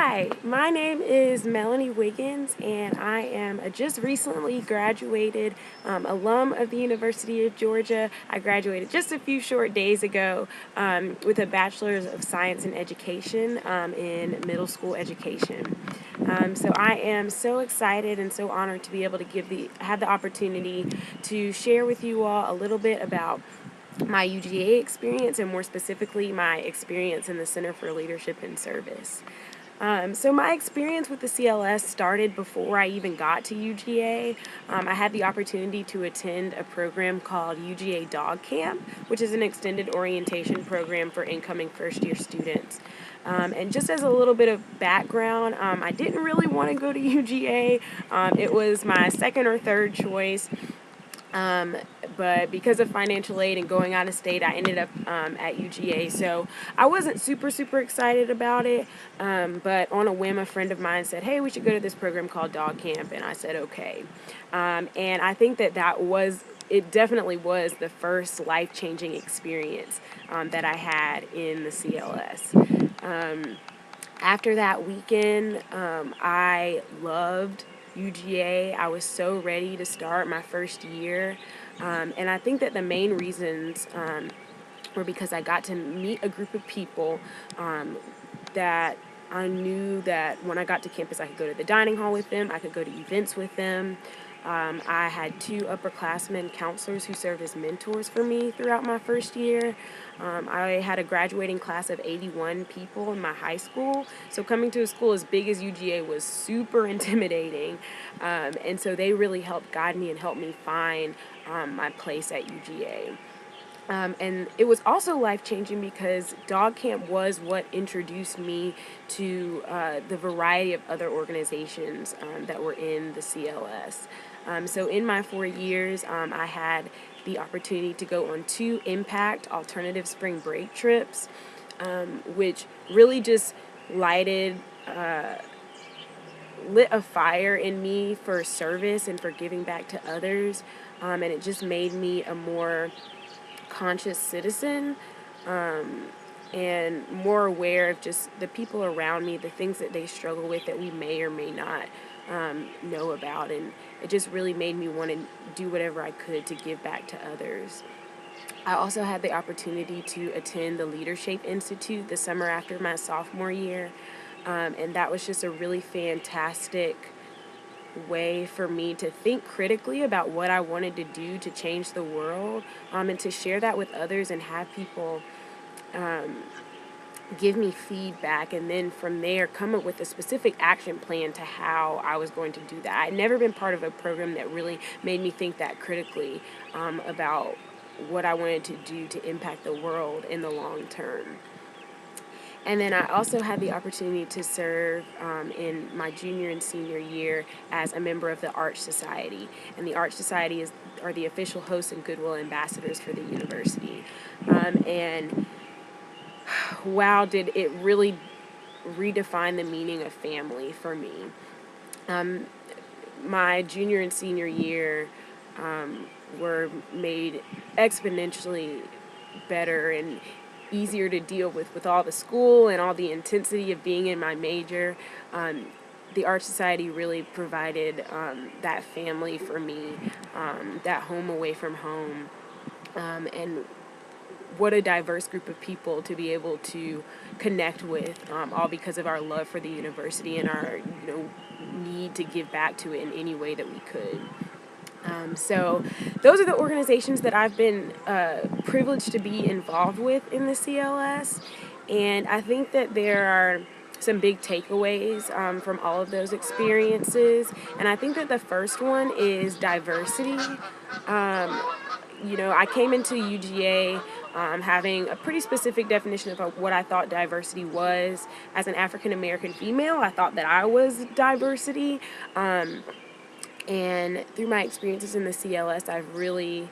Hi, my name is Melanie Wiggins, and I am a just recently graduated alum of the University of Georgia. I graduated just a few short days ago with a Bachelor's of Science in Education in middle school education. So I am so excited and so honored to be able to have the opportunity to share with you all a little bit about my UGA experience, and more specifically my experience in the Center for Leadership and Service. So my experience with the CLS started before I even got to UGA. I had the opportunity to attend a program called UGA Dog Camp, which is an extended orientation program for incoming first-year students. And just as a little bit of background, I didn't really want to go to UGA. It was my second or third choice. But because of financial aid and going out of state, I ended up at UGA. So I wasn't super excited about it. But on a whim, a friend of mine said, "Hey, we should go to this program called Dog Camp." And I said, "Okay." And I think it definitely was the first life-changing experience that I had in the CLS. After that weekend, I loved UGA. I was so ready to start my first year. And I think that the main reasons were because I got to meet a group of people that I knew that when I got to campus, I could go to the dining hall with them, I could go to events with them. I had two upperclassmen counselors who served as mentors for me throughout my first year. I had a graduating class of 81 people in my high school, so coming to a school as big as UGA was super intimidating, and so they really helped guide me and help me find my place at UGA. And it was also life-changing because Dog Camp was what introduced me to the variety of other organizations that were in the CLS. So in my 4 years, I had the opportunity to go on two Impact alternative spring break trips, which really just lighted lit a fire in me for service and for giving back to others, and it just made me a more conscious citizen, and more aware of just the people around me, the things that they struggle with that we may or may not know about. And it just really made me want to do whatever I could to give back to others. I also had the opportunity to attend the Leadership Institute the summer after my sophomore year, and that was just a really fantastic way for me to think critically about what I wanted to do to change the world, and to share that with others and have people give me feedback, and then from there come up with a specific action plan to how I was going to do that. I'd never been part of a program that really made me think that critically about what I wanted to do to impact the world in the long term. And then I also had the opportunity to serve in my junior and senior year as a member of the Arch Society. And the Arch Society are the official hosts and goodwill ambassadors for the university. And wow, did it really redefine the meaning of family for me. My junior and senior year were made exponentially better and easier to deal with all the school and all the intensity of being in my major. The Art Society really provided that family for me, that home away from home, and what a diverse group of people to be able to connect with, all because of our love for the university and our need to give back to it in any way that we could. So those are the organizations that I've been privileged to be involved with in the CLS, and I think that there are some big takeaways from all of those experiences, and I think that the first one is diversity. I came into UGA having a pretty specific definition of what I thought diversity was. As an African American female, I thought that I was diversity. And through my experiences in the CLS, I've really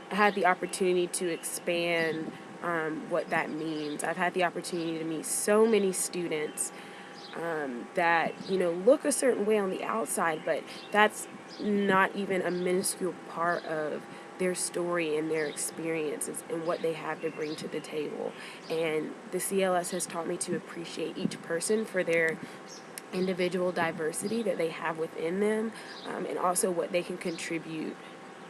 had the opportunity to expand what that means. I've had the opportunity to meet so many students that look a certain way on the outside, but that's not even a minuscule part of their story and their experiences and what they have to bring to the table. And the CLS has taught me to appreciate each person for their individual diversity that they have within them, and also what they can contribute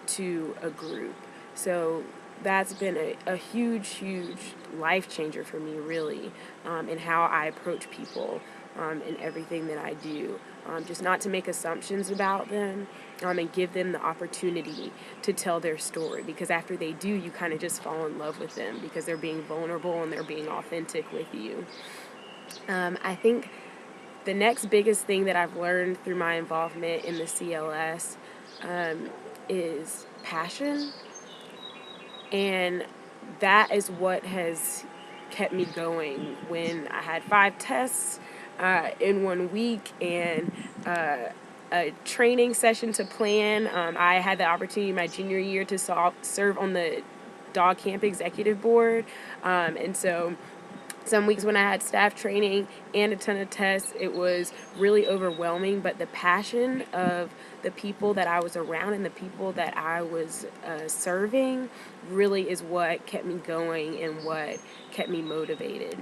to a group. So that's been a huge, huge life changer for me, really, in how I approach people in everything that I do. Just not to make assumptions about them, and give them the opportunity to tell their story, because after they do, you kind of just fall in love with them because they're being vulnerable and they're being authentic with you. I think the next biggest thing that I've learned through my involvement in the CLS is passion. And that is what has kept me going when I had 5 tests in one week and a training session to plan. I had the opportunity my junior year to serve on the dog camp executive board. And so some weeks when I had staff training and a ton of tests, it was really overwhelming, but the passion of the people that I was around and the people that I was serving really is what kept me going and what kept me motivated.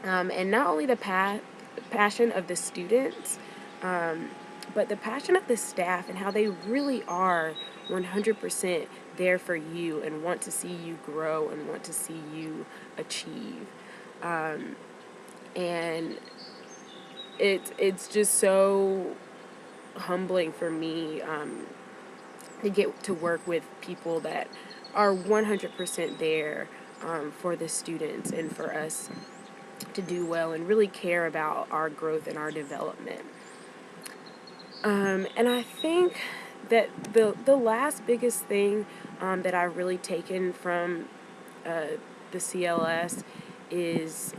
And not only the passion of the students, but the passion of the staff and how they really are 100% there for you and want to see you grow and want to see you achieve. And it's just so humbling for me to get to work with people that are 100% there for the students and for us to do well and really care about our growth and our development. And I think that the last biggest thing that I've really taken from the CLS is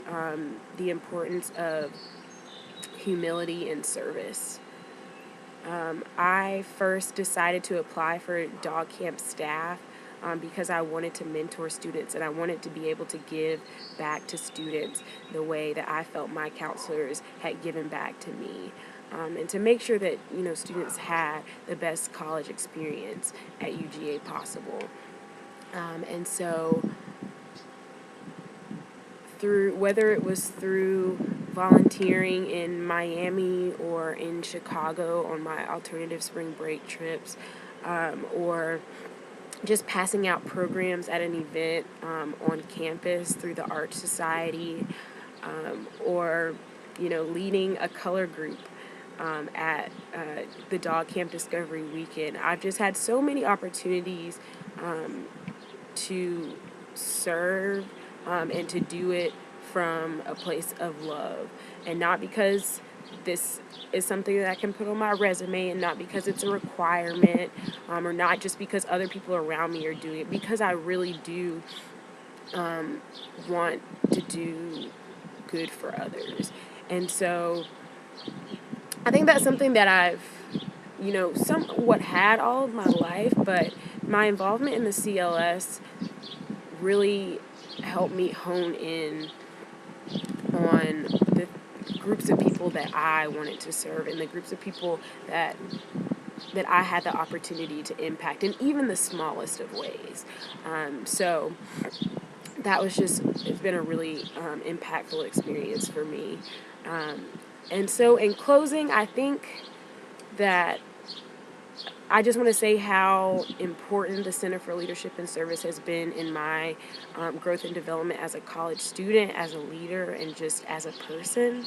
the importance of humility and service. I first decided to apply for dog camp staff because I wanted to mentor students and I wanted to be able to give back to students the way that I felt my counselors had given back to me. And to make sure that students had the best college experience at UGA possible. And so whether it was through volunteering in Miami or in Chicago on my alternative spring break trips, or just passing out programs at an event on campus through the Art Society, or leading a color group at the Dog Camp Discovery Weekend. I've just had so many opportunities to serve and to do it from a place of love, and not because this is something that I can put on my resume and not because it's a requirement, or not just because other people around me are doing it, because I really do want to do good for others. And so I think that's something that I've somewhat had all of my life, but my involvement in the CLS really helped me hone in on the groups of people that I wanted to serve and the groups of people that I had the opportunity to impact in even the smallest of ways. So that was it's been a really impactful experience for me. And so in closing, I think that I just want to say how important the Center for Leadership and Service has been in my growth and development as a college student, as a leader, and just as a person.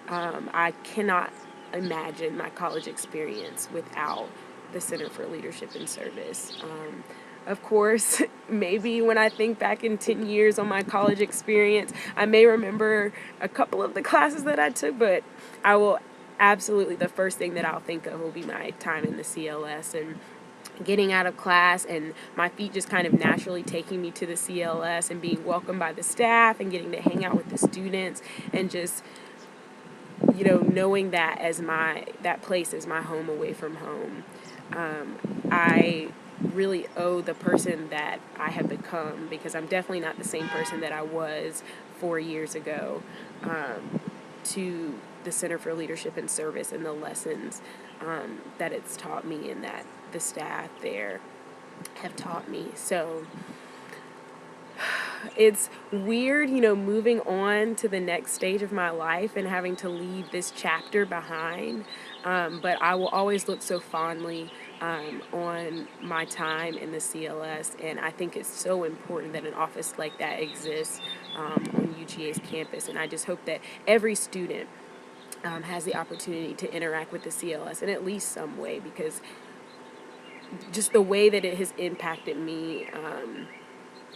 I cannot imagine my college experience without the Center for Leadership and Service. Of course, maybe when I think back in 10 years on my college experience, I may remember a couple of the classes that I took, but I will absolutely, the first thing that I'll think of will be my time in the CLS and getting out of class and my feet just kind of naturally taking me to the CLS and being welcomed by the staff and getting to hang out with the students and just knowing that that place is my home away from home. I really owe the person that I have become, because I'm definitely not the same person that I was 4 years ago, to the Center for Leadership and Service and the lessons that it's taught me and that the staff there have taught me. So it's weird, you know, moving on to the next stage of my life and having to leave this chapter behind. But I will always look so fondly on my time in the CLS, and I think it's so important that an office like that exists on UGA's campus. And I just hope that every student has the opportunity to interact with the CLS in at least some way, because just the way that it has impacted me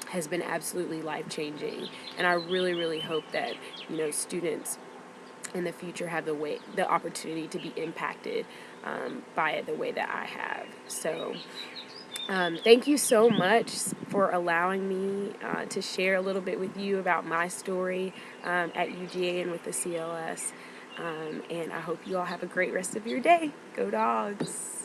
has been absolutely life-changing. And I really, really hope that, you know, students in the future have the opportunity to be impacted by it the way that I have. So thank you so much for allowing me to share a little bit with you about my story at UGA and with the CLS. And I hope you all have a great rest of your day. Go Dogs!